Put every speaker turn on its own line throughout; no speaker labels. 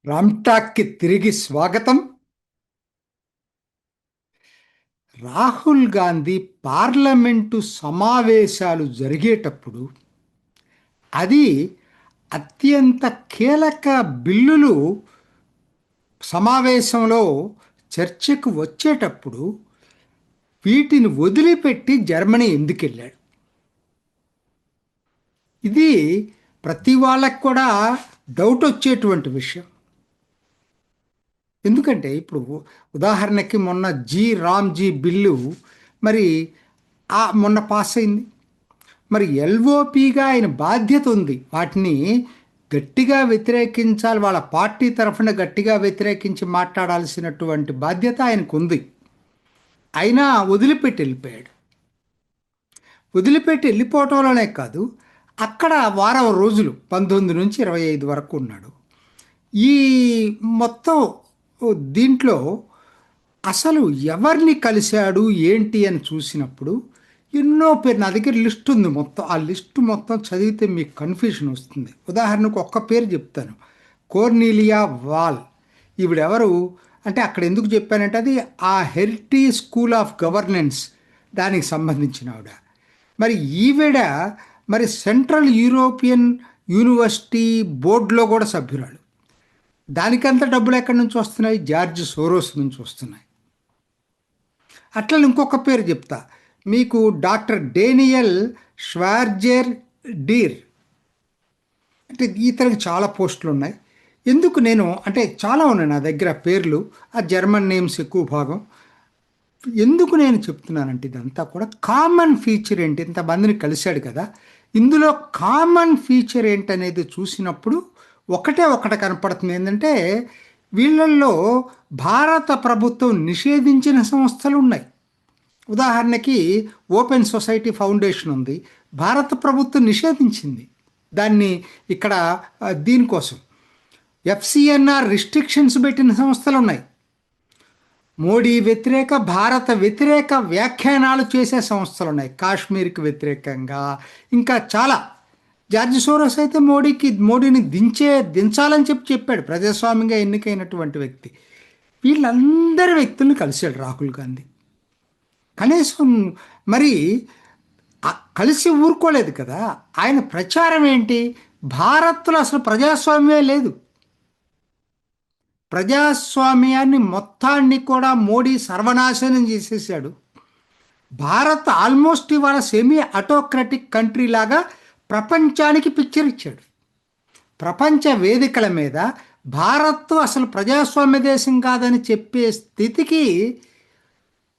రామ్టాక్కి తిరిగి స్వాగతం. రాహుల్ గాంధీ పార్లమెంటు సమావేశాలు జరిగేటప్పుడు అది అత్యంత కీలక బిల్లులు సమావేశంలో చర్చకు వచ్చేటప్పుడు వీటిని వదిలిపెట్టి జర్మనీ ఎందుకు వెళ్ళాడు? ఇది ప్రతి వాళ్ళకు కూడా డౌట్ వచ్చేటువంటి విషయం. ఎందుకంటే ఇప్పుడు ఉదాహరణకి మొన్న రామ్జీ బిల్లు మరి మొన్న పాస్ అయింది. మరి ఎల్ఓపిగా ఆయన బాధ్యత ఉంది, వాటిని గట్టిగా వ్యతిరేకించాలి, వాళ్ళ పార్టీ తరఫున గట్టిగా వ్యతిరేకించి మాట్లాడాల్సినటువంటి బాధ్యత ఆయనకు ఉంది. అయినా వదిలిపెట్టి వెళ్ళిపోయాడు. వదిలిపెట్టి వెళ్ళిపోవటంలోనే కాదు, అక్కడ వారం రోజులు 19 నుంచి 25 వరకు ఉన్నాడు. ఈ మొత్తం దీంట్లో అసలు ఎవరిని కలిశాడు ఏంటి అని చూసినప్పుడు ఎన్నో పేరు, నా దగ్గర లిస్ట్ ఉంది మొత్తం. ఆ లిస్టు మొత్తం చదివితే మీకు కన్ఫ్యూషన్ వస్తుంది. ఉదాహరణకు ఒక్క పేరు చెప్తాను, కోర్నీలియా వాల్. ఈవిడెవరు అంటే అక్కడ ఎందుకు చెప్పానంటే అది ఆ హెరిటేజ్ స్కూల్ ఆఫ్ గవర్నెన్స్ దానికి సంబంధించిన ఆవిడ. మరి ఈవిడ మరి సెంట్రల్ యూరోపియన్ యూనివర్సిటీ బోర్డులో కూడా సభ్యురాలు. దానికంత డబ్బులు ఎక్కడి నుంచి వస్తున్నాయి? జార్జ్ సోరోస్ నుంచి వస్తున్నాయి. అట్లా ఇంకొక పేరు చెప్తా మీకు, డాక్టర్ డేనియల్ ష్వార్జర్ డీర్. అంటే ఇతనికి చాలా పోస్టులు ఉన్నాయి. ఎందుకు నేను అంటే చాలా ఉన్నాయి నా దగ్గర పేర్లు, ఆ జర్మన్ నేమ్స్ ఎక్కువ భాగం. ఎందుకు నేను చెప్తున్నానంటే ఇదంతా కూడా కామన్ ఫీచర్ ఏంటి, ఇంతమందిని కలిశాడు కదా, ఇందులో కామన్ ఫీచర్ ఏంటనేది చూసినప్పుడు ఒకటి కనపడుతుంది. ఏంటంటే వీళ్ళల్లో భారత ప్రభుత్వం నిషేధించిన సంస్థలు ఉన్నాయి. ఉదాహరణకి ఓపెన్ సొసైటీ ఫౌండేషన్ ఉంది, భారత ప్రభుత్వం నిషేధించింది దాన్ని. ఇక్కడ దీనికోసం ఎఫ్సిఎన్ఆర్ రిస్ట్రిక్షన్స్ పెట్టిన సంస్థలు ఉన్నాయి. మోడీ వ్యతిరేక, భారత వ్యతిరేక వ్యాఖ్యానాలు చేసే సంస్థలు ఉన్నాయి, కాశ్మీర్కి వ్యతిరేకంగా ఇంకా చాలా. జార్జ్ సోరోస్ అయితే మోడీని దించాలని చెప్పాడు, ప్రజాస్వామ్యంగా ఎన్నికైనటువంటి వ్యక్తి. వీళ్ళందరి వ్యక్తుల్ని కలిశాడు రాహుల్ గాంధీ. కనీసం మరి కలిసి ఊరుకోలేదు కదా. ఆయన ప్రచారం ఏంటి? భారత్లో అసలు ప్రజాస్వామ్యమే లేదు, ప్రజాస్వామ్యాన్ని మొత్తాన్ని కూడా మోడీ సర్వనాశనం చేసేసాడు. భారత్ ఆల్మోస్ట్ ఇవాళ సెమీ ఆటోక్రటిక్ కంట్రీ లాగా ప్రపంచానికి పిక్చర్ ఇచ్చాడు. ప్రపంచ వేదికల మీద భారత్ అసలు ప్రజాస్వామ్య దేశం కాదని చెప్పే స్థితికి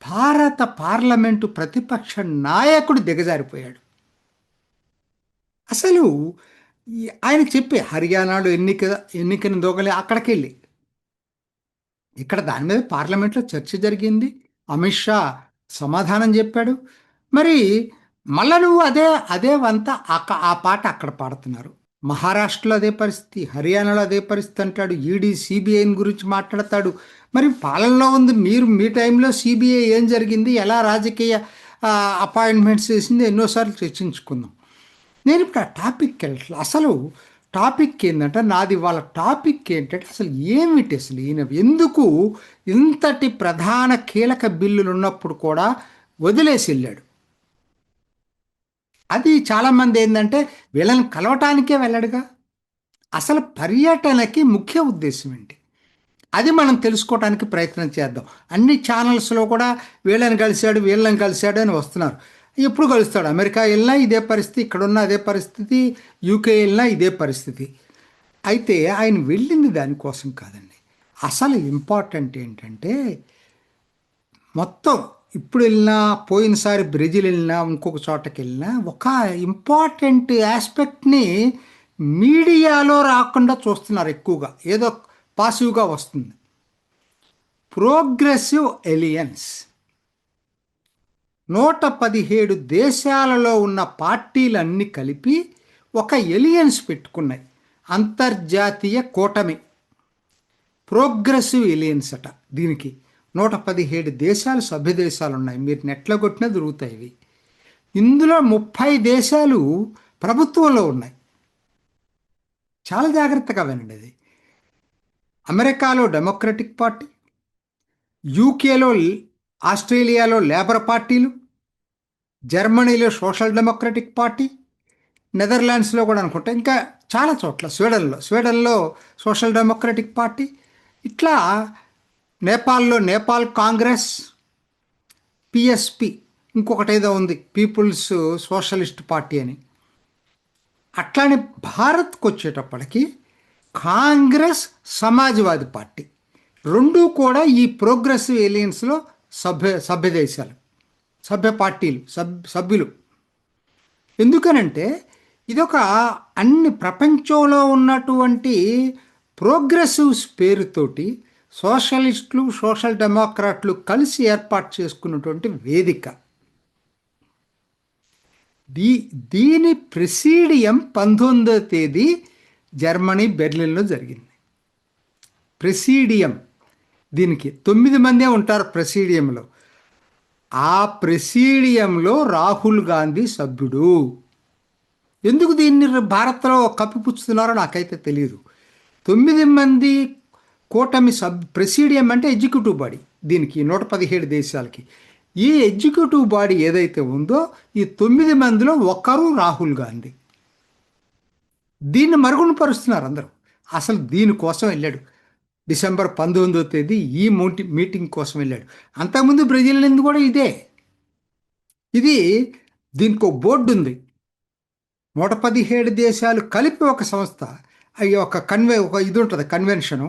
భారత పార్లమెంటు ప్రతిపక్ష నాయకుడు దిగజారిపోయాడు. అసలు ఆయన చెప్పే హర్యానాలో ఎన్నికను దోగలే, అక్కడికి వెళ్ళి ఇక్కడ దాని మీద పార్లమెంట్లో చర్చ జరిగింది, అమిత్ షా సమాధానం చెప్పాడు. మరి మళ్ళా నువ్వు అదే వంత ఆ పాట అక్కడ పాడుతున్నారు. మహారాష్ట్రలో అదే పరిస్థితి, హర్యానాలో అదే పరిస్థితి అంటాడు. ఈడీ సిబిఐని గురించి మాట్లాడతాడు. మరి పాలనలో ఉంది మీరు, మీ టైంలో సిబిఐ ఏం జరిగింది, ఎలా రాజకీయ అపాయింట్మెంట్స్ చేసింది ఎన్నోసార్లు చర్చించుకుందాం. నేను ఇప్పుడు ఆ టాపిక్కి వెళ్ళట్లేదు. అసలు టాపిక్ ఏంటంటే నాది వాళ్ళ టాపిక్ ఏంటంటే అసలు ఏమిటి, అసలు ఈయన ఎందుకు ఇంతటి ప్రధాన కీలక బిల్లులు ఉన్నప్పుడు కూడా వదిలేసి వెళ్ళాడు? అది చాలామంది ఏంటంటే వీళ్ళని కలవటానికే వెళ్ళాడుగా. అసలు పర్యటనకి ముఖ్య ఉద్దేశం ఏంటి, అది మనం తెలుసుకోవడానికి ప్రయత్నం చేద్దాం. అన్ని ఛానల్స్లో కూడా వీళ్ళని కలిశాడు అని వస్తున్నారు. ఎప్పుడు కలుస్తాడు? అమెరికా వెళ్ళినా ఇదే పరిస్థితి, ఇక్కడున్న అదే పరిస్థితి, యూకే వెళ్ళినా ఇదే పరిస్థితి. అయితే ఆయన వెళ్ళింది దానికోసం కాదండి. అసలు ఇంపార్టెంట్ ఏంటంటే మొత్తం ఇప్పుడు వెళ్ళినా, పోయినసారి బ్రెజిల్ వెళ్ళినా, ఇంకొక చోటకి వెళ్ళినా ఒక ఇంపార్టెంట్ ఆస్పెక్ట్ని మీడియాలో రాకుండా చూస్తున్నారు ఎక్కువగా, ఏదో పాసివ్గా వస్తుంది. ప్రోగ్రెసివ్ ఎలియన్స్ 117 దేశాలలో ఉన్న పార్టీలన్నీ కలిపి ఒక ఎలియన్స్ పెట్టుకున్నాయి, అంతర్జాతీయ కూటమి, ప్రోగ్రెసివ్ ఎలియన్స్ అట. దీనికి 117 దేశాలు, సభ్య దేశాలు ఉన్నాయి. మీరు నెట్లో కొట్టినా దొరుకుతాయి ఇవి. ఇందులో 30 దేశాలు ప్రభుత్వంలో ఉన్నాయి. చాలా జాగ్రత్తగా వినండి. అది అమెరికాలో డెమోక్రటిక్ పార్టీ, యూకేలో, ఆస్ట్రేలియాలో లేబర్ పార్టీలు, జర్మనీలో సోషల్ డెమోక్రటిక్ పార్టీ, నెదర్లాండ్స్లో కూడా అనుకుంటా, ఇంకా చాలా చోట్ల, స్వీడన్లో సోషల్ డెమోక్రటిక్ పార్టీ, ఇట్లా నేపాల్లో నేపాల్ కాంగ్రెస్, పిఎస్పి, ఇంకొకటి ఏదో ఉంది, పీపుల్స్ సోషలిస్ట్ పార్టీ అని. అట్లానే భారత్కు వచ్చేటప్పటికి కాంగ్రెస్, సమాజ్వాదీ పార్టీ రెండూ కూడా ఈ ప్రోగ్రెసివ్ ఎలియన్స్లో సభ్య దేశాలు, సభ్య పార్టీలు, సభ్యులు. ఎందుకనంటే ఇదొక అన్ని ప్రపంచంలో ఉన్నటువంటి ప్రోగ్రెసివ్స్ పేరుతోటి సోషలిస్టులు, సోషల్ డెమోక్రాట్లు కలిసి ఏర్పాటు చేసుకున్నటువంటి వేదిక. దీని ప్రెసిడియం 19వ తేదీ జర్మనీ బెర్లిన్లో జరిగింది. ప్రెసిడియం, దీనికి 9 మందే ఉంటారు ప్రెసిడియంలో. ఆ ప్రెసిడియంలో రాహుల్ గాంధీ సభ్యుడు. ఎందుకు దీన్ని భారత్లో కప్పిపుచ్చుతున్నారో నాకైతే తెలియదు. 9 మంది కూటమి ప్రెసిడియం అంటే ఎగ్జిక్యూటివ్ బాడీ, దీనికి 117 దేశాలకి. ఈ ఎగ్జిక్యూటివ్ బాడీ ఏదైతే ఉందో ఈ 9 మందిలో ఒకరు రాహుల్ గాంధీ. దీన్ని మరుగున పరుస్తున్నారు అందరూ. అసలు దీనికోసం వెళ్ళాడు డిసెంబర్ 19వ తేదీ ఈ మీటింగ్ కోసం వెళ్ళాడు. అంతకుముందు బ్రెజిల్ నుండి కూడా ఇదే. దీనికి ఒక బోర్డు ఉంది, 117 దేశాలు కలిపి ఒక సంస్థ, ఒక ఇది ఉంటుంది, కన్వెన్షను,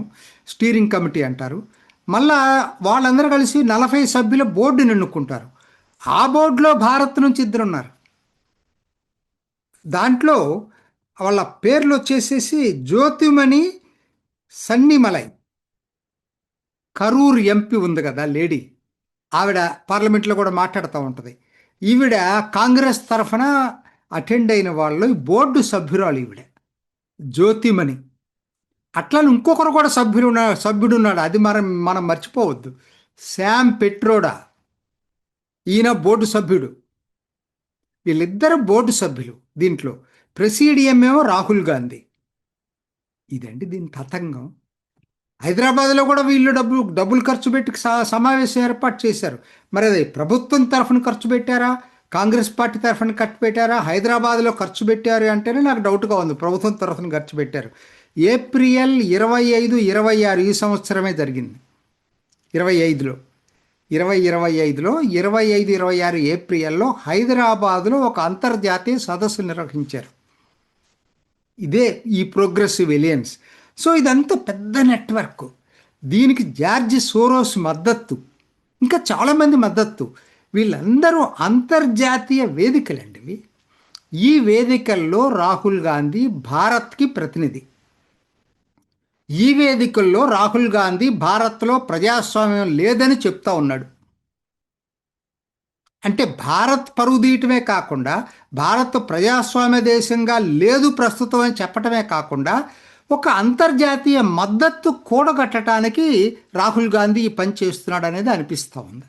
స్టీరింగ్ కమిటీ అంటారు. మళ్ళా వాళ్ళందరూ కలిసి 40 సభ్యుల బోర్డుని ఎన్నుకుంటారు. ఆ బోర్డులో భారత్ నుంచి 2 ఉన్నారు. దాంట్లో వాళ్ళ పేర్లు వచ్చేసేసి జ్యోతిమణి సన్నిమలై, కరూర్ ఎంపీ ఉంది కదా లేడీ, ఆవిడ పార్లమెంట్లో కూడా మాట్లాడుతూ ఉంటుంది. ఈవిడ కాంగ్రెస్ తరఫున అటెండ్ అయిన వాళ్ళు బోర్డు సభ్యురాలు ఈవిడ జ్యోతిమణి. అట్లా ఇంకొకరు కూడా సభ్యుడున్నాడు, అది మనం మర్చిపోవద్దు, శామ్ పెట్రోడా, ఈయన బోర్డు సభ్యుడు. వీళ్ళిద్దరు బోర్డు సభ్యులు. దీంట్లో ప్రెసిడియం ఏమో రాహుల్ గాంధీ. ఇదండి దీని తతంగం. హైదరాబాద్లో కూడా వీళ్ళు డబ్బులు ఖర్చు పెట్టి సమావేశం ఏర్పాటు చేశారు. మరి అది ప్రభుత్వం తరఫున ఖర్చు పెట్టారా, కాంగ్రెస్ పార్టీ తరఫున ఖర్చు పెట్టారా? హైదరాబాద్లో ఖర్చు పెట్టారు అంటేనే నాకు డౌట్గా ఉంది. ప్రభుత్వం తరఫున ఖర్చు పెట్టారు. ఏప్రిల్ 25, 26 ఈ సంవత్సరమే జరిగింది. 25లో 25, 26 ఏప్రిల్లో హైదరాబాదులో ఒక అంతర్జాతీయ సదస్సు నిర్వహించారు. ఇదే ఈ ప్రోగ్రెసివ్ ఎలియన్స్. సో ఇదంతా పెద్ద నెట్వర్క్. దీనికి జార్జ్ సోరోస్ మద్దతు, ఇంకా చాలామంది మద్దతు. వీళ్ళందరూ అంతర్జాతీయ వేదికలండి. ఈ వేదికల్లో రాహుల్ గాంధీ భారత్కి ప్రతినిధి. ఈ వేదికల్లో రాహుల్ గాంధీ భారత్లో ప్రజాస్వామ్యం లేదని చెప్తా ఉన్నాడు. అంటే భారత్ పరువు తీయటమే కాకుండా, భారత్ ప్రజాస్వామ్య దేశంగా లేదు ప్రస్తుతం అని చెప్పటమే కాకుండా, ఒక అంతర్జాతీయ మద్దతు కూడగట్టడానికి రాహుల్ గాంధీ ఈ పని చేస్తున్నాడు అనేది అనిపిస్తూ ఉంది.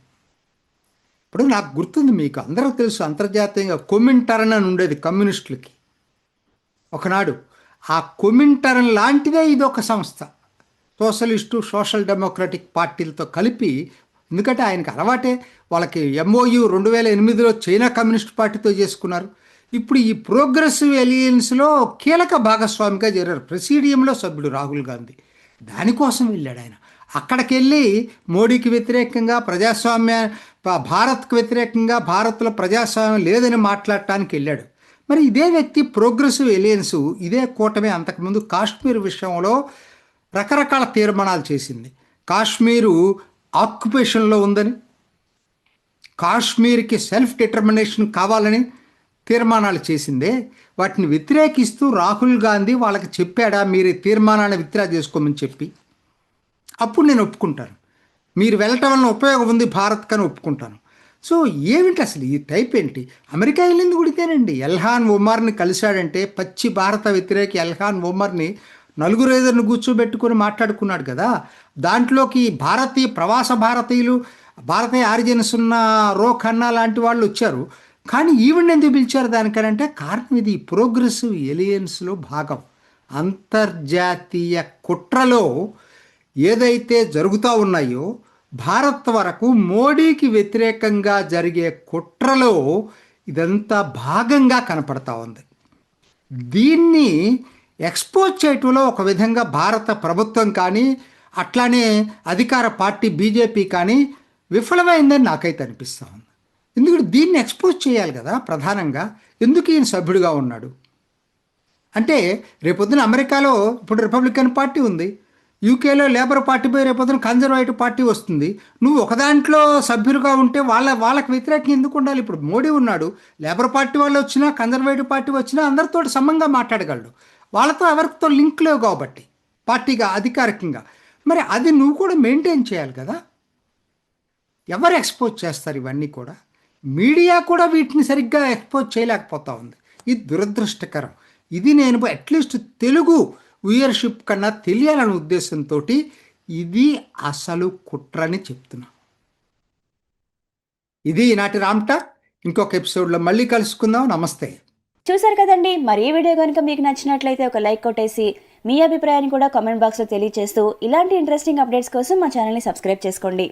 ఇప్పుడు నాకు గుర్తుంది, మీకు అందరూ తెలుసు, అంతర్జాతీయంగా కొమింటరన్ అని ఉండేది కమ్యూనిస్టులకి ఒకనాడు. ఆ కొమింటరన్ లాంటిదే ఇది ఒక సంస్థ, సోషలిస్టు, సోషల్ డెమోక్రటిక్ పార్టీలతో కలిపి. ఎందుకంటే ఆయనకు అలవాటే, వాళ్ళకి MOU 2008లో చైనా కమ్యూనిస్ట్ పార్టీతో చేసుకున్నారు. ఇప్పుడు ఈ ప్రోగ్రెసివ్ ఎలియన్స్లో కీలక భాగస్వామిగా చేరారు. ప్రెసిడియంలో సభ్యుడు రాహుల్ గాంధీ. దానికోసం వెళ్ళాడు ఆయన. అక్కడికి వెళ్ళి మోడీకి వ్యతిరేకంగా, భారత్కు వ్యతిరేకంగా, భారత్లో ప్రజాస్వామ్యం లేదని మాట్లాడటానికి వెళ్ళాడు. మరి ఇదే వ్యక్తి ప్రోగ్రెసివ్ ఎలియన్స్, ఇదే కూటమి అంతకుముందు కాశ్మీర్ విషయంలో రకరకాల తీర్మానాలు చేసింది. కాశ్మీరు ఆక్యుపేషన్లో ఉందని, కాశ్మీర్కి సెల్ఫ్ డిటర్మినేషన్ కావాలని తీర్మానాలు చేసిందే. వాటిని వ్యతిరేకిస్తూ రాహుల్ గాంధీ వాళ్ళకి చెప్పాడా, మీరు తీర్మానాన్ని విత్డ్రా చేసుకోమని చెప్పి? అప్పుడు నేను ఒప్పుకుంటాను. మీరు వెళ్ళటం వలన ఉపయోగం ఉంది భారత్ కని ఒప్పుకుంటాను. సో ఏమిటి అసలు ఈ టైప్ ఏంటి? అమెరికా వెళ్ళింది కుడితేనండి. ఎల్హాన్ ఒమర్ని కలిశాడంటే, పచ్చి భారత వ్యతిరేకి ఎల్హాన్ ఒమర్ని 4 కూర్చోబెట్టుకొని మాట్లాడుకున్నాడు కదా. దాంట్లోకి ప్రవాస భారతీయులు, భారతీయ ఆరిజిన్స్ ఉన్న రో ఖన్నా లాంటి వాళ్ళు వచ్చారు. కానీ ఈవెంట్ ఎందుకు పిలిచారు దానికనంటే కారణం ఇది ప్రోగ్రెసివ్ ఎలియన్స్లో భాగం. అంతర్జాతీయ కుట్రలో ఏదైతే జరుగుతూ ఉన్నాయో భారత్ వరకు మోడీకి వ్యతిరేకంగా జరిగే కుట్రలో ఇదంతా భాగంగా కనపడతా ఉంది. దీన్ని ఎక్స్పోజ్ చేయటంలో ఒక విధంగా భారత ప్రభుత్వం కానీ అట్లానే అధికార పార్టీ బీజేపీ కానీ విఫలమైందని నాకైతే అనిపిస్తూ ఉంది. ఎందుకంటే దీన్ని ఎక్స్పోజ్ చేయాలి కదా ప్రధానంగా. ఎందుకు ఈయన సభ్యుడిగా ఉన్నాడు అంటే రేపొద్దున అమెరికాలో ఇప్పుడు రిపబ్లికన్ పార్టీ ఉంది, యూకేలో లేబర్ పార్టీ పోయి రేపొద్దున కన్జర్వేటివ్ పార్టీ వస్తుంది. నువ్వు ఒక దాంట్లో సభ్యులుగా ఉంటే వాళ్ళకి వ్యతిరేకంగా ఎందుకు ఉండాలి? ఇప్పుడు మోడీ ఉన్నాడు, లేబర్ పార్టీ వాళ్ళు వచ్చినా కన్జర్వేటివ్ పార్టీ వచ్చినా అందరితో సమంగా మాట్లాడగలడు. వాళ్ళతో ఎవరితో లింక్ లేవు కాబట్టి పార్టీగా అధికారికంగా. మరి అది నువ్వు కూడా మెయింటైన్ చేయాలి కదా. ఎవరు ఎక్స్పోజ్ చేస్తారు ఇవన్నీ కూడా? మీడియా కూడా వీటిని సరిగ్గా ఎక్స్పోజ్ చేయలేకపోతా ఉంది. ఇది దురదృష్టకరం. ఇది నేను అట్లీస్ట్ తెలుగు వ్యూయర్షిప్ కన్నా తెలియాలనే ఉద్దేశంతో ఇది అసలు కుట్రని చెప్తున్నా. ఇది ఈనాటి రామ్ టాక్. ఇంకొక ఎపిసోడ్లో మళ్ళీ కలుసుకుందాం. నమస్తే.
చూసారు కదండి, మరి ఈ వీడియో కనుక మీకు నచ్చినట్లయితే ఒక లైక్ కొట్టేసి మీ అభిప్రాయాన్ని కూడా కామెంట్ బాక్స్లో తెలియజేస్తూ ఇలాంటి ఇంట్రెస్టింగ్ అప్డేట్స్ కోసం మా ఛానల్ని సబ్స్క్రైబ్ చేసుకోండి.